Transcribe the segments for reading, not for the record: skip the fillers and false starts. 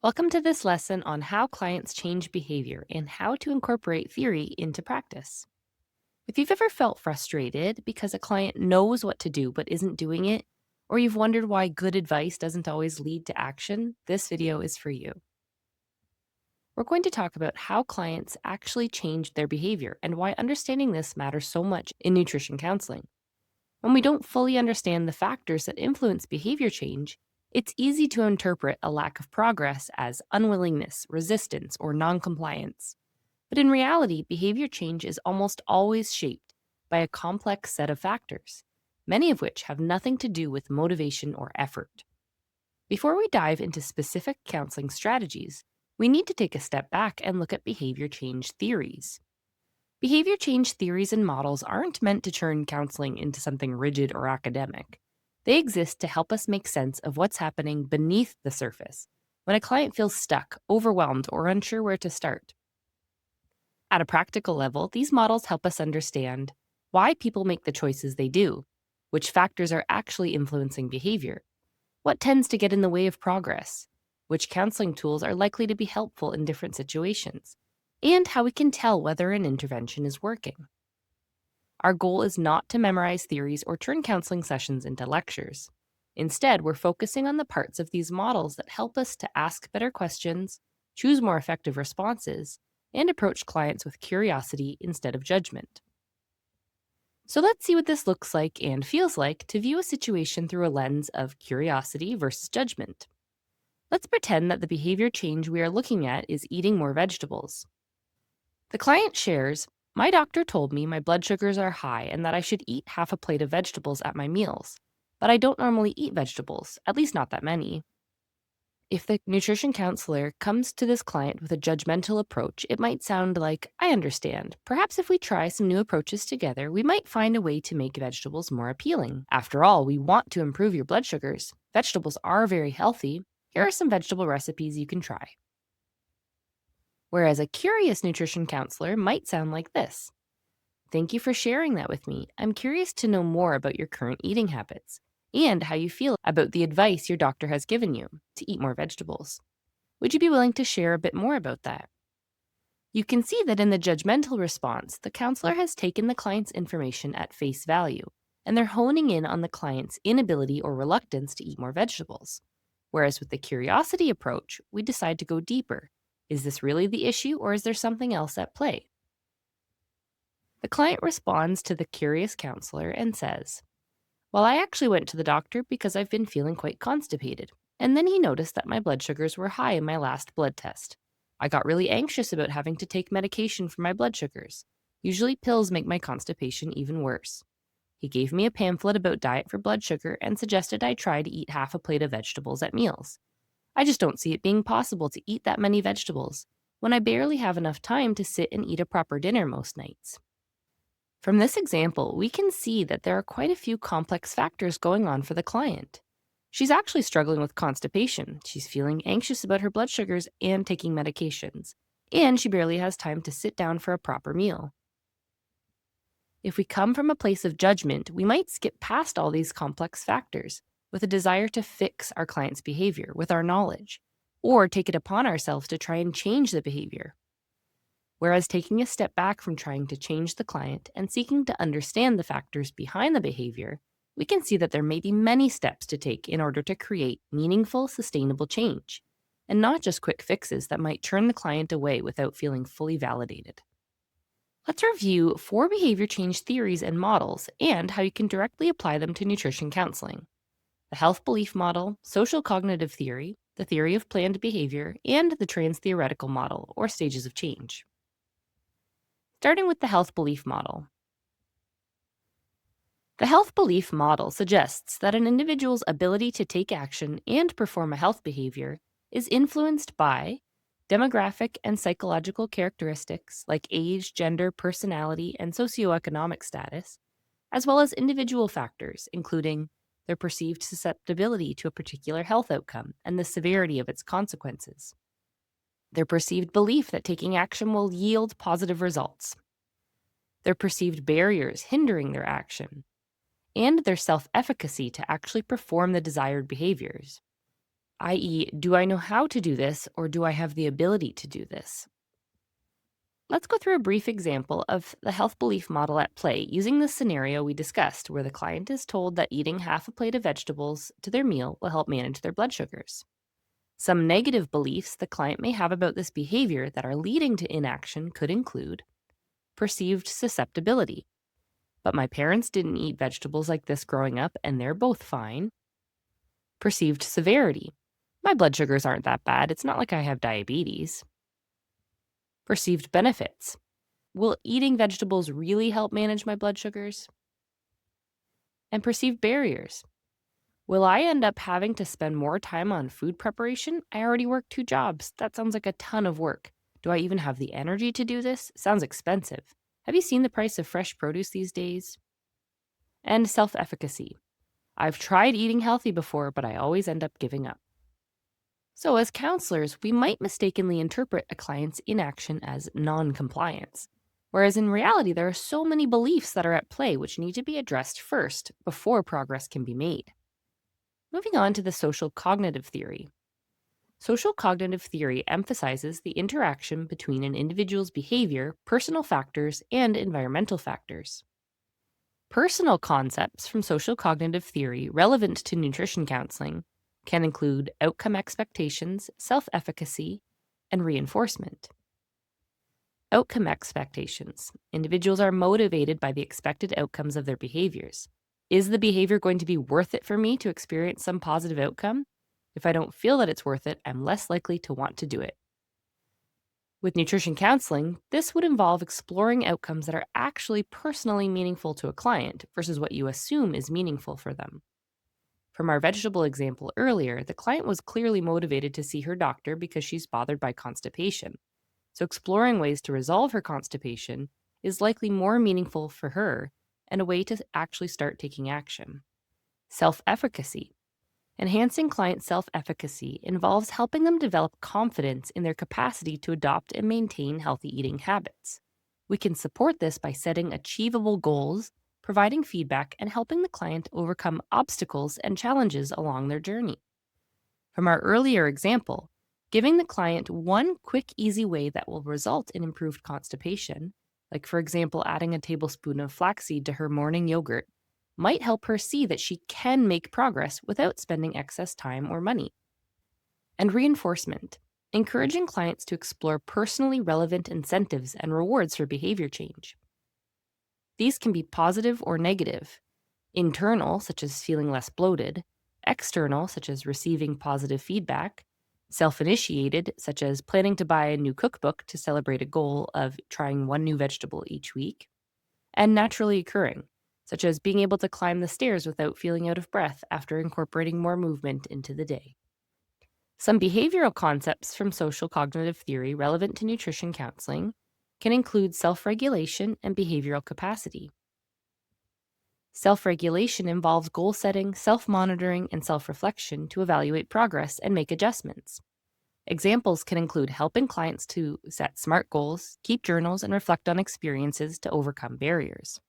Welcome to this lesson on how clients change behavior and how to incorporate theory into practice. If you've ever felt frustrated because a client knows what to do but isn't doing it, or you've wondered why good advice doesn't always lead to action, this video is for you. We're going to talk about how clients actually change their behavior and why understanding this matters so much in nutrition counseling. When we don't fully understand the factors that influence behavior change, it's easy to interpret a lack of progress as unwillingness, resistance, or noncompliance. But in reality, behavior change is almost always shaped by a complex set of factors, many of which have nothing to do with motivation or effort. Before we dive into specific counseling strategies, we need to take a step back and look at behavior change theories. Behavior change theories and models aren't meant to turn counseling into something rigid or academic. They exist to help us make sense of what's happening beneath the surface when a client feels stuck, overwhelmed, or unsure where to start. At a practical level, these models help us understand why people make the choices they do, which factors are actually influencing behavior, what tends to get in the way of progress, which counseling tools are likely to be helpful in different situations, and how we can tell whether an intervention is working. Our goal is not to memorize theories or turn counseling sessions into lectures. Instead, we're focusing on the parts of these models that help us to ask better questions, choose more effective responses, and approach clients with curiosity instead of judgment. So let's see what this looks like and feels like to view a situation through a lens of curiosity versus judgment. Let's pretend that the behavior change we are looking at is eating more vegetables. The client shares, "My doctor told me my blood sugars are high and that I should eat half a plate of vegetables at my meals, but I don't normally eat vegetables, at least not that many." If the nutrition counselor comes to this client with a judgmental approach, it might sound like, "I understand. Perhaps if we try some new approaches together, we might find a way to make vegetables more appealing. After all, we want to improve your blood sugars. Vegetables are very healthy. Here are some vegetable recipes you can try." Whereas a curious nutrition counselor might sound like this: "Thank you for sharing that with me. I'm curious to know more about your current eating habits and how you feel about the advice your doctor has given you to eat more vegetables. Would you be willing to share a bit more about that?" You can see that in the judgmental response, the counselor has taken the client's information at face value, and they're honing in on the client's inability or reluctance to eat more vegetables. Whereas with the curiosity approach, we decide to go deeper. Is this really the issue, or is there something else at play? The client responds to the curious counselor and says, "Well, I actually went to the doctor because I've been feeling quite constipated, and then he noticed that my blood sugars were high in my last blood test. I got really anxious about having to take medication for my blood sugars. Usually pills make my constipation even worse. He gave me a pamphlet about diet for blood sugar and suggested I try to eat half a plate of vegetables at meals. I just don't see it being possible to eat that many vegetables when I barely have enough time to sit and eat a proper dinner most nights." From this example, we can see that there are quite a few complex factors going on for the client. She's actually struggling with constipation. She's feeling anxious about her blood sugars and taking medications. And she barely has time to sit down for a proper meal. If we come from a place of judgment, we might skip past all these complex factors with a desire to fix our client's behavior with our knowledge, or take it upon ourselves to try and change the behavior. Whereas taking a step back from trying to change the client and seeking to understand the factors behind the behavior, we can see that there may be many steps to take in order to create meaningful, sustainable change, and not just quick fixes that might turn the client away without feeling fully validated. Let's review 4 behavior change theories and models and how you can directly apply them to nutrition counseling: the health belief model, social cognitive theory, the theory of planned behavior, and the Transtheoretical model, or stages of change. Starting with the health belief model. The health belief model suggests that an individual's ability to take action and perform a health behavior is influenced by demographic and psychological characteristics like age, gender, personality, and socioeconomic status, as well as individual factors, including their perceived susceptibility to a particular health outcome and the severity of its consequences, their perceived belief that taking action will yield positive results, their perceived barriers hindering their action, and their self-efficacy to actually perform the desired behaviors. i.e., do I know how to do this or do I have the ability to do this? Let's go through a brief example of the health belief model at play using the scenario we discussed, where the client is told that eating half a plate of vegetables to their meal will help manage their blood sugars. Some negative beliefs the client may have about this behavior that are leading to inaction could include perceived susceptibility. But my parents didn't eat vegetables like this growing up, and they're both fine. Perceived severity. My blood sugars aren't that bad. It's not like I have diabetes. Perceived benefits. Will eating vegetables really help manage my blood sugars? And perceived barriers. Will I end up having to spend more time on food preparation? I already work 2 jobs. That sounds like a ton of work. Do I even have the energy to do this? Sounds expensive. Have you seen the price of fresh produce these days? And self-efficacy. I've tried eating healthy before, but I always end up giving up. So, as counselors, we might mistakenly interpret a client's inaction as non-compliance, whereas in reality, there are so many beliefs that are at play which need to be addressed first before progress can be made. Moving on to the social cognitive theory. Social cognitive theory emphasizes the interaction between an individual's behavior, personal factors, and environmental factors. Personal concepts from social cognitive theory relevant to nutrition counseling can include outcome expectations, self-efficacy, and reinforcement. Outcome expectations. Individuals are motivated by the expected outcomes of their behaviors. Is the behavior going to be worth it for me to experience some positive outcome? If I don't feel that it's worth it, I'm less likely to want to do it. With nutrition counseling, this would involve exploring outcomes that are actually personally meaningful to a client versus what you assume is meaningful for them. From our vegetable example earlier, the client was clearly motivated to see her doctor because she's bothered by constipation. So exploring ways to resolve her constipation is likely more meaningful for her and a way to actually start taking action. Self-efficacy. Enhancing client self-efficacy involves helping them develop confidence in their capacity to adopt and maintain healthy eating habits. We can support this by setting achievable goals, providing feedback, and helping the client overcome obstacles and challenges along their journey. From our earlier example, giving the client one quick, easy way that will result in improved constipation, like for example adding a tablespoon of flaxseed to her morning yogurt, might help her see that she can make progress without spending excess time or money. And reinforcement, encouraging clients to explore personally relevant incentives and rewards for behavior change. These can be positive or negative, internal, such as feeling less bloated, external, such as receiving positive feedback, self-initiated, such as planning to buy a new cookbook to celebrate a goal of trying one new vegetable each week, and naturally occurring, such as being able to climb the stairs without feeling out of breath after incorporating more movement into the day. Some behavioral concepts from social cognitive theory relevant to nutrition counseling can include self-regulation and behavioral capacity. Self-regulation involves goal setting, self-monitoring, and self-reflection to evaluate progress and make adjustments. Examples can include helping clients to set SMART goals, keep journals, and reflect on experiences to overcome barriers.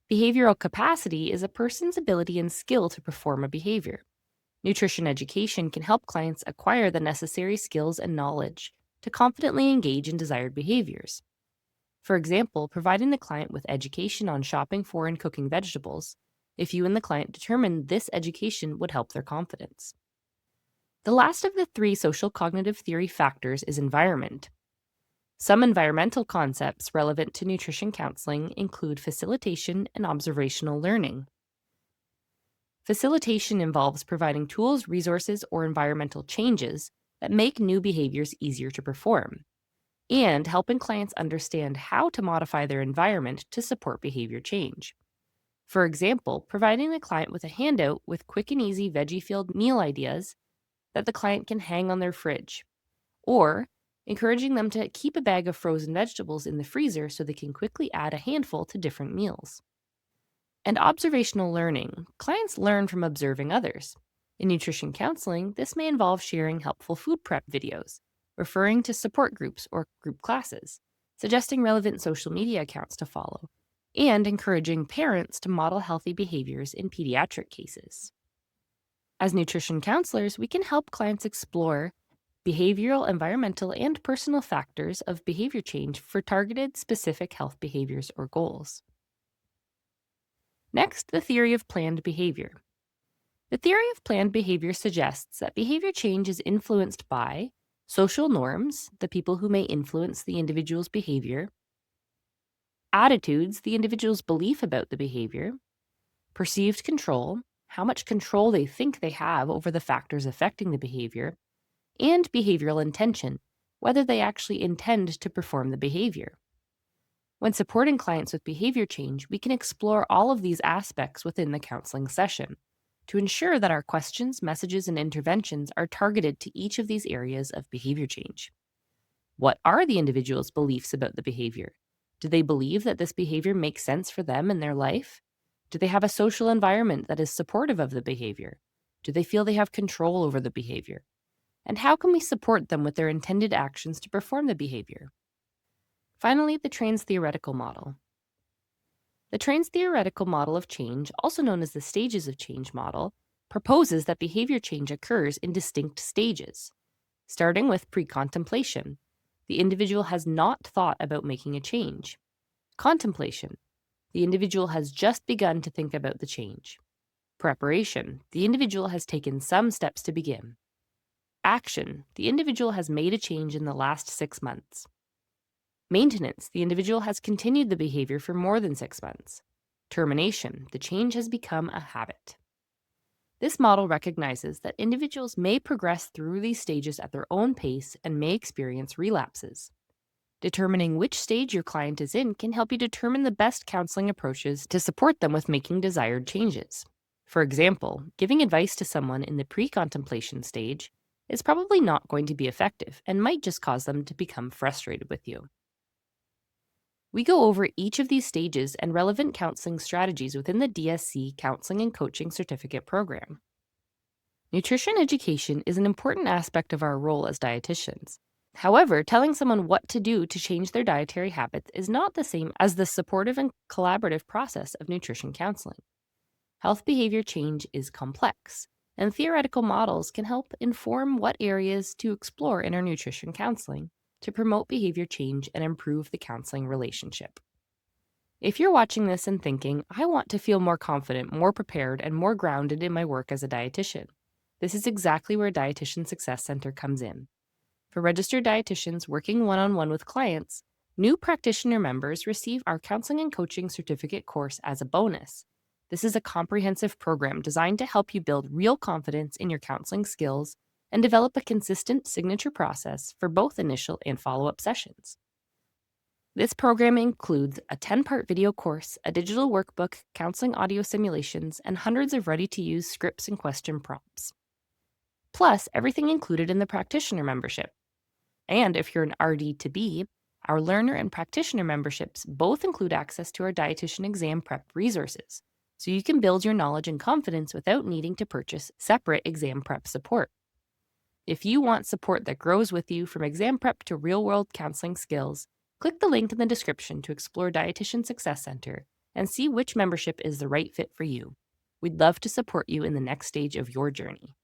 Behavioral capacity is a person's ability and skill to perform a behavior. Nutrition education can help clients acquire the necessary skills and knowledge to confidently engage in desired behaviors. For example, providing the client with education on shopping for and cooking vegetables, if you and the client determined this education would help their confidence. The last of the 3 social cognitive theory factors is environment. Some environmental concepts relevant to nutrition counseling include facilitation and observational learning. Facilitation involves providing tools, resources, or environmental changes that make new behaviors easier to perform, and helping clients understand how to modify their environment to support behavior change. For example, providing the client with a handout with quick and easy veggie-filled meal ideas that the client can hang on their fridge, or encouraging them to keep a bag of frozen vegetables in the freezer so they can quickly add a handful to different meals. And observational learning. Clients learn from observing others. In nutrition counseling, this may involve sharing helpful food prep videos, referring to support groups or group classes, suggesting relevant social media accounts to follow, and encouraging parents to model healthy behaviors in pediatric cases. As nutrition counselors, we can help clients explore behavioral, environmental, and personal factors of behavior change for targeted, specific health behaviors or goals. Next, the theory of planned behavior. The theory of planned behavior suggests that behavior change is influenced by social norms, the people who may influence the individual's behavior, attitudes, the individual's belief about the behavior, perceived control, how much control they think they have over the factors affecting the behavior, and behavioral intention, whether they actually intend to perform the behavior. When supporting clients with behavior change, we can explore all of these aspects within the counseling session to ensure that our questions, messages, and interventions are targeted to each of these areas of behavior change. What are the individual's beliefs about the behavior? Do they believe that this behavior makes sense for them in their life? Do they have a social environment that is supportive of the behavior? Do they feel they have control over the behavior? And how can we support them with their intended actions to perform the behavior? Finally, the Transtheoretical model. The Transtheoretical model of change, also known as the stages of change model, proposes that behavior change occurs in distinct stages. Starting with pre-contemplation, the individual has not thought about making a change. Contemplation, the individual has just begun to think about the change. Preparation, the individual has taken some steps to begin. Action, the individual has made a change in the last 6 months. Maintenance, the individual has continued the behavior for more than 6 months. Termination, the change has become a habit. This model recognizes that individuals may progress through these stages at their own pace and may experience relapses. Determining which stage your client is in can help you determine the best counseling approaches to support them with making desired changes. For example, giving advice to someone in the pre-contemplation stage is probably not going to be effective and might just cause them to become frustrated with you. We go over each of these stages and relevant counseling strategies within the DSC Counseling and Coaching Certificate Program. Nutrition education is an important aspect of our role as dietitians. However, telling someone what to do to change their dietary habits is not the same as the supportive and collaborative process of nutrition counseling. Health behavior change is complex, and theoretical models can help inform what areas to explore in our nutrition counseling to promote behavior change and improve the counseling relationship. If you're watching this and thinking, I want to feel more confident, more prepared, and more grounded in my work as a dietitian, this is exactly where Dietitian Success Center comes in. For registered dietitians working one-on-one with clients, new practitioner members receive our Counseling and Coaching Certificate course as a bonus. This is a comprehensive program designed to help you build real confidence in your counseling skills and develop a consistent signature process for both initial and follow-up sessions. This program includes a 10-part video course, a digital workbook, counseling audio simulations, and hundreds of ready-to-use scripts and question prompts. Plus, everything included in the practitioner membership. And if you're an RD to B, our learner and practitioner memberships both include access to our dietitian exam prep resources, so you can build your knowledge and confidence without needing to purchase separate exam prep support. If you want support that grows with you from exam prep to real-world counseling skills, click the link in the description to explore Dietitian Success Center and see which membership is the right fit for you. We'd love to support you in the next stage of your journey.